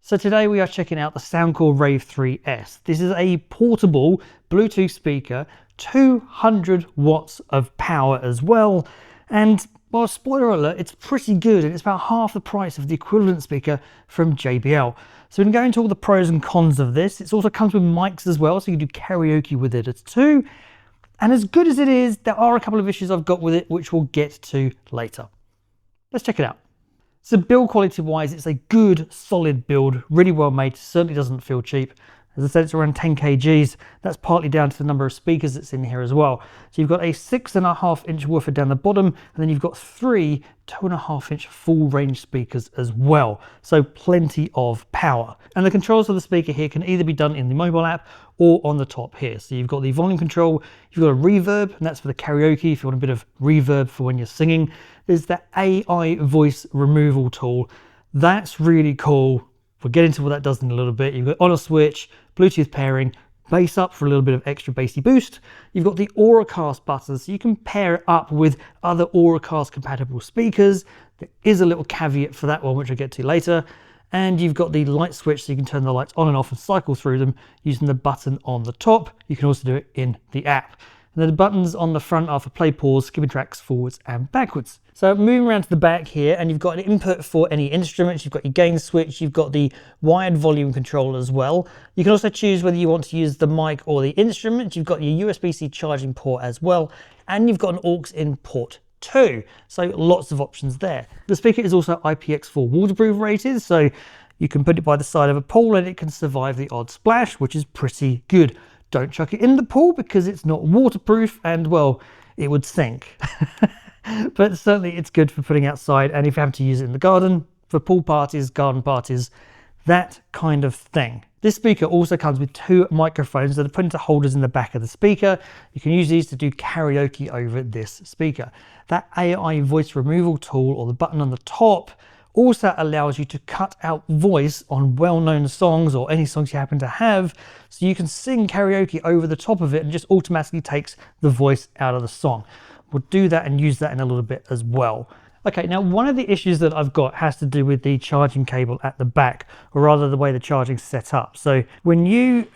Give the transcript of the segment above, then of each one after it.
So today we are checking out the soundcore Rave 3S. This is a portable Bluetooth speaker, 200 watts of power as well. And well, spoiler alert, it's pretty good and it's about half the price of the equivalent speaker from JBL. So we can go into all the pros and cons of this. It also comes with mics as well, so you can do karaoke with it too. And as good as it is, there are a couple of issues I've got with it, which we'll get to later. Let's check it out. So build quality wise, it's a good, solid build, really well made, certainly doesn't feel cheap. As I said, it's around 10 kgs. That's partly down to the number of speakers that's in here as well. So you've got a 6.5-inch woofer down the bottom, and then you've got three 2.5-inch full range speakers as well. So plenty of power. And the controls of the speaker here can either be done in the mobile app or on the top here. So you've got the volume control, you've got a reverb, and that's for the karaoke if you want a bit of reverb for when you're singing. There's the AI voice removal tool. That's really cool. We'll get into what that does in a little bit. You've got on a switch, Bluetooth pairing, bass up for a little bit of extra bassy boost. You've got the Auracast button, so you can pair it up with other Auracast compatible speakers. There is a little caveat for that one, which I'll get to later. And you've got the light switch, so you can turn the lights on and off and cycle through them using the button on the top. You can also do it in the app. And then the buttons on the front are for play, pause, skipping tracks forwards and backwards. So moving around to the back here, and you've got an input for any instruments, you've got your gain switch, you've got the wired volume control as well. You can also choose whether you want to use the mic or the instrument. You've got your USB-C charging port as well, and you've got an aux in port 2. So lots of options there. The speaker is also IPX4 waterproof rated, so you can put it by the side of a pool and it can survive the odd splash, which is pretty good. Don't chuck it in the pool because it's not waterproof and, well, it would sink. But certainly it's good for putting outside, and if you have to use it in the garden, for pool parties, garden parties, that kind of thing. This speaker also comes with two microphones that are put into holders in the back of the speaker. You can use these to do karaoke over this speaker. That AI voice removal tool, or the button on the top, also allows you to cut out voice on well-known songs or any songs you happen to have, so you can sing karaoke over the top of it and just automatically takes the voice out of the song. We'll do that and use that in a little bit as well. Okay, now one of the issues that I've got has to do with the charging cable at the back, or rather the way the charging's set up. So when you,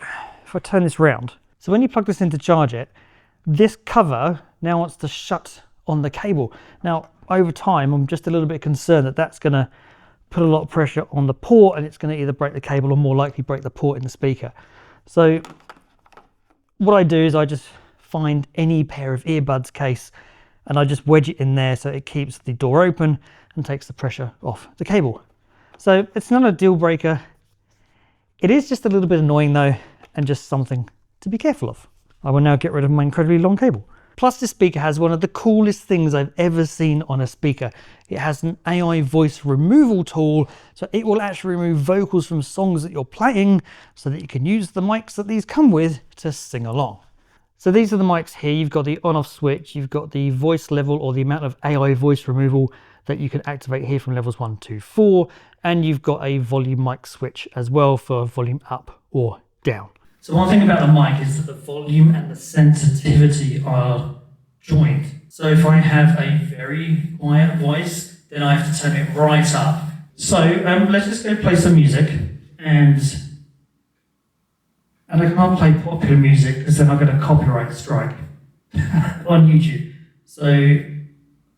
if I turn this round, so when you plug this in to charge it, this cover now wants to shut on the cable. Now, over time, I'm just a little bit concerned that that's going to put a lot of pressure on the port, and it's going to either break the cable or more likely break the port in the speaker. So what I do is I just find any pair of earbuds case and I just wedge it in there so it keeps the door open and takes the pressure off the cable. So it's not a deal breaker. It is just a little bit annoying though, and just something to be careful of. I will now get rid of my incredibly long cable. Plus, this speaker has one of the coolest things I've ever seen on a speaker. It has an AI voice removal tool, so it will actually remove vocals from songs that you're playing so that you can use the mics that these come with to sing along. So these are the mics here. You've got the on-off switch, you've got the voice level or the amount of AI voice removal that you can activate here from levels 1 to 4, and you've got a volume mic switch as well for volume up or down. So one thing about the mic is that the volume and the sensitivity are joined. So if I have a very quiet voice, then I have to turn it right up. So let's just go play some music, and I can't play popular music because then I'll get a copyright strike on YouTube. So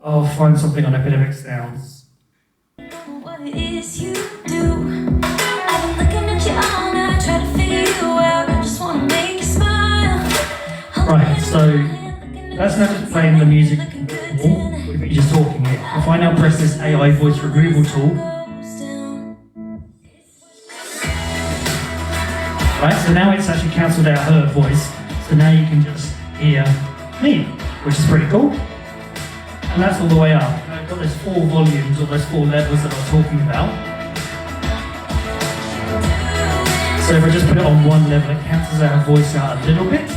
I'll find something on Epidemic Sounds. What it is you do, I've been looking at you all night, try to figure you out, I just want to make you smile. Right, so that's not just playing the music normal, we're just talking here. If I now press this AI voice removal tool, right, so now it's actually cancelled out her voice, so now you can just hear me, which is pretty cool. And that's all the way up. I've got those 4 volumes, or those 4 levels that I was talking about. So if I just put it on one level, it cancels our voice out a little bit.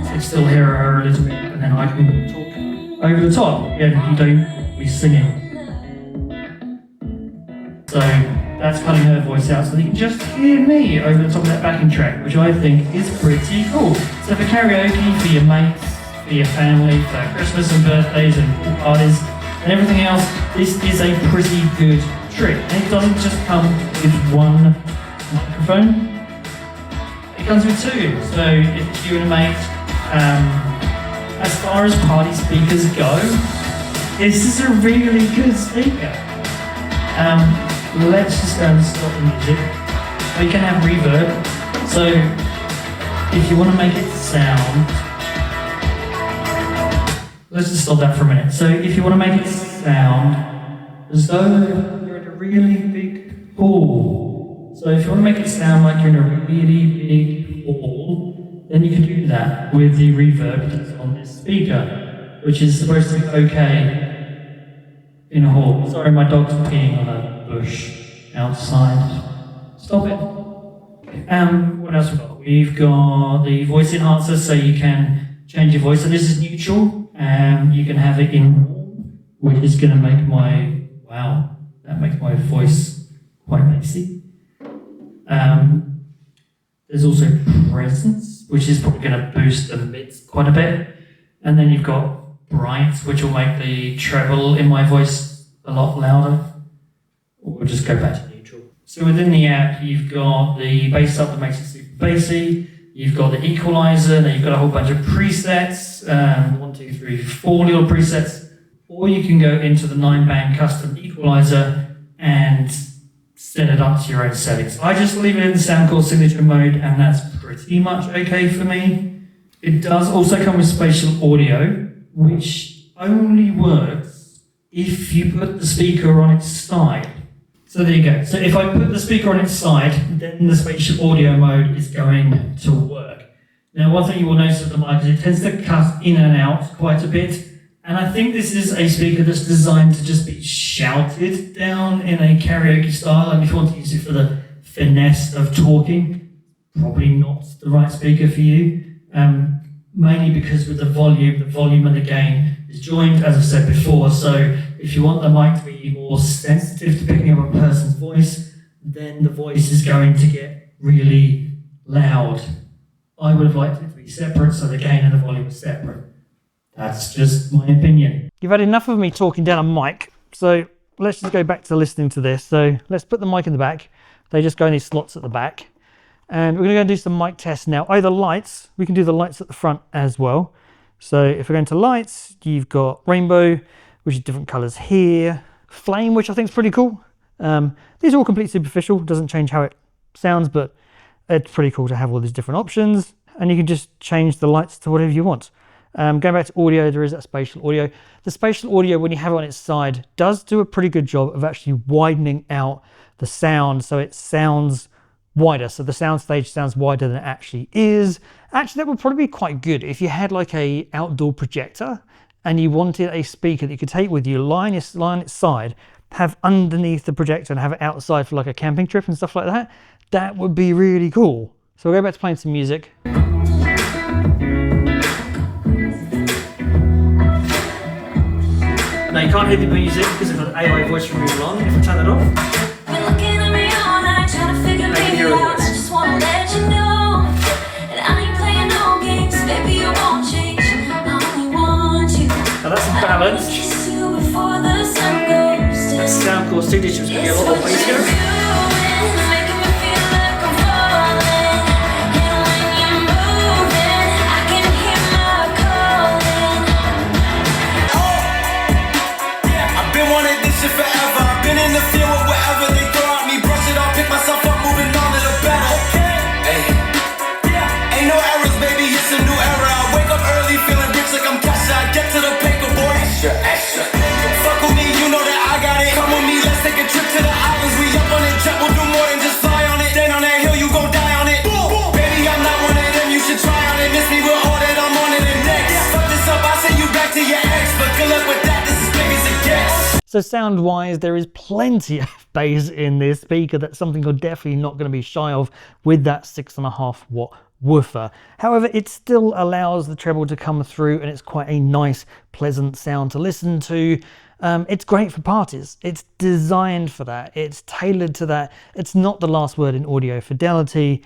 So you still hear her a little bit, and then I can talk over the top. Again, you don't be singing. So that's cutting her voice out so that you can just hear me over the top of that backing track, which I think is pretty cool. So for karaoke, for your mates, for your family, for Christmas and birthdays and parties and everything else, this is a pretty good trick. And it doesn't just come with one microphone. It comes with two. So if you and a mate, as far as party speakers go, this is a really good speaker. Let's just go and stop the music. We can have reverb. So if you want to make it sound, let's just stop that for a minute. So if you want to make it sound as though you're in a really big hall. So if you want to make it sound like you're in a really big hall, then you can do that with the reverb that's on this speaker, which is supposed to be okay in a hall. Sorry, my dog's peeing on a bush outside. Stop it. What else we've got? We've got the voice enhancer, so you can change your voice. So this is neutral, and you can have it in warm, which is going to make my, wow, that makes my voice quite bassy. There's also presence, which is probably going to boost the mids quite a bit. And then you've got bright, which will make the treble in my voice a lot louder. We'll just go back to neutral. So within the app, you've got the bass up that makes it super bassy. You've got the equalizer, then you've got a whole bunch of presets, 1, 2, 3, 4 little presets. Or you can go into the 9-band custom equalizer and set it up to your own settings. I just leave it in the soundcore signature mode, and that's pretty much okay for me. It does also come with spatial audio, which only works if you put the speaker on its side. So there you go. So if I put the speaker on its side, then the spatial audio mode is going to work. Now, one thing you will notice with the mic is it tends to cut in and out quite a bit. And I think this is a speaker that's designed to just be shouted down in a karaoke style. And if you want to use it for the finesse of talking, probably not the right speaker for you. Mainly because with the volume and the gain is joined, as I said before. So if you want the mic to be more sensitive to picking up a person's voice, then the voice is going to get really loud. I would have liked it to be separate, so the gain and the volume are separate. That's just my opinion. You've had enough of me talking down a mic, so let's just go back to listening to this. So let's put the mic in the back. They just go in these slots at the back. And we're going to go and do some mic tests now. Either lights, we can do the lights at the front as well. So if we're going to lights, you've got rainbow, which is different colors here. Flame, which I think is pretty cool. These are all completely superficial, doesn't change how it sounds, but it's pretty cool to have all these different options. And you can just change the lights to whatever you want. Going back to audio, there is that spatial audio. The spatial audio, when you have it on its side, does do a pretty good job of actually widening out the sound so it sounds wider. So the soundstage sounds wider than it actually is. Actually, that would probably be quite good if you had like a outdoor projector and you wanted a speaker that you could take with you, line its side, have underneath the projector and have it outside for like a camping trip and stuff like that. That would be really cool. So we'll go back to playing some music. Now you can't hear the music because of the AI voice from removed on. If I turn that off, now that's balanced. That soundcore signature is going to be a lot more bassier. Forever, I've been in the field with whatever they throw at me. Brush it off, pick myself up, moving on to the better. Hey, ain't no errors, baby, it's a new era. I wake up early, feeling rich like I'm Kesha. I get to the paper, boy. Extra. Fuck with me, you know that I got it. Come with me, let's take a trip to the islands. We up on the jet, we'll do more than just fly on it. Then on that hill, you gon' die on it. Baby, I'm not one of them, you should try on it. Miss me with all that, I'm on it and next. Fuck this up, I send you back to your ex. But good luck with that, this is big as it gets. So sound-wise, there is plenty of bass in this speaker. That's something you're definitely not going to be shy of with that 6.5 watt woofer. However, it still allows the treble to come through and it's quite a nice, pleasant sound to listen to. It's great for parties. It's designed for that. It's tailored to that. It's not the last word in audio fidelity,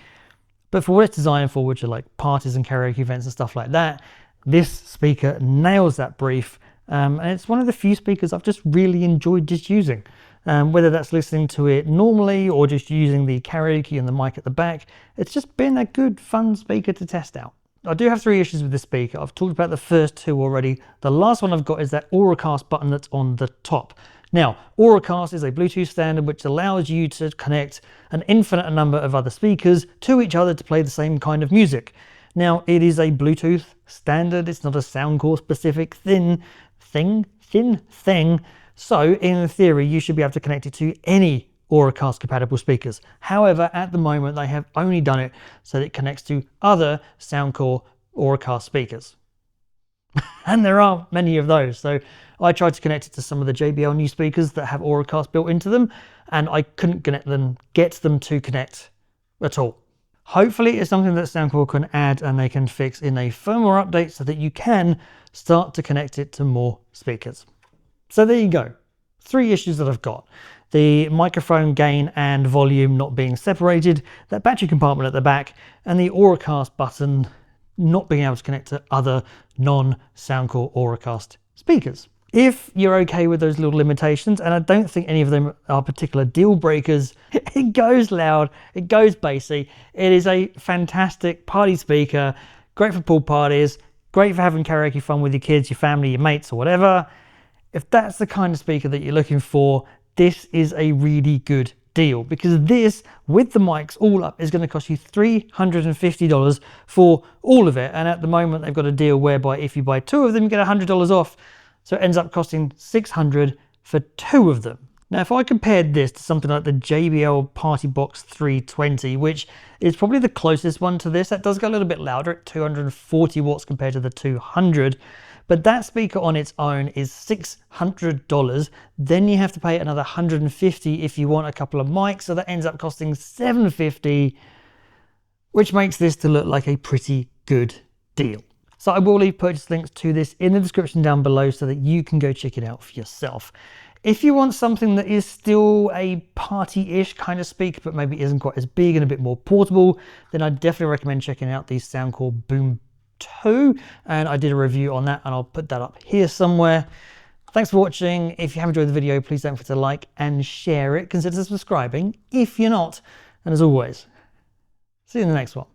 but for what it's designed for, which are like parties and karaoke events and stuff like that, this speaker nails that brief. And it's one of the few speakers I've just really enjoyed just using. Whether that's listening to it normally or just using the karaoke and the mic at the back, it's just been a good, fun speaker to test out. I do have 3 issues with this speaker. I've talked about the first 2 already. The last one I've got is that Auracast button that's on the top. Now, Auracast is a Bluetooth standard which allows you to connect an infinite number of other speakers to each other to play the same kind of music. Now, it is a Bluetooth standard. It's not a soundcore specific thin thing. So in theory, you should be able to connect it to any Auracast compatible speakers. However, at the moment, they have only done it so that it connects to other soundcore Auracast speakers. And there are many of those. So I tried to connect it to some of the JBL new speakers that have Auracast built into them, and I couldn't get them to connect at all. Hopefully it's something that Soundcore can add and they can fix in a firmware update so that you can start to connect it to more speakers. So there you go. 3 issues that I've got. The microphone gain and volume not being separated, that battery compartment at the back, and the Auracast button not being able to connect to other non-Soundcore Auracast speakers. If you're okay with those little limitations, and I don't think any of them are particular deal breakers, it goes loud, it goes bassy, it is a fantastic party speaker, great for pool parties, great for having karaoke fun with your kids, your family, your mates or whatever. If that's the kind of speaker that you're looking for, this is a really good deal, because this, with the mics all up, is going to cost you $350 for all of it. And at the moment, they've got a deal whereby if you buy 2 of them, you get $100 off. So it ends up costing $600 for 2 of them. Now, if I compared this to something like the JBL Party Box 320, which is probably the closest one to this, that does go a little bit louder at 240 watts compared to the 200. But that speaker on its own is $600. Then you have to pay another $150 if you want a couple of mics. So that ends up costing $750, which makes this to look like a pretty good deal. So I will leave purchase links to this in the description down below so that you can go check it out for yourself. If you want something that is still a party-ish kind of speaker, but maybe isn't quite as big and a bit more portable, then I definitely recommend checking out the Soundcore Boom 2. And I did a review on that and I'll put that up here somewhere. Thanks for watching. If you have enjoyed the video, please don't forget to like and share it. Consider subscribing if you're not. And as always, see you in the next one.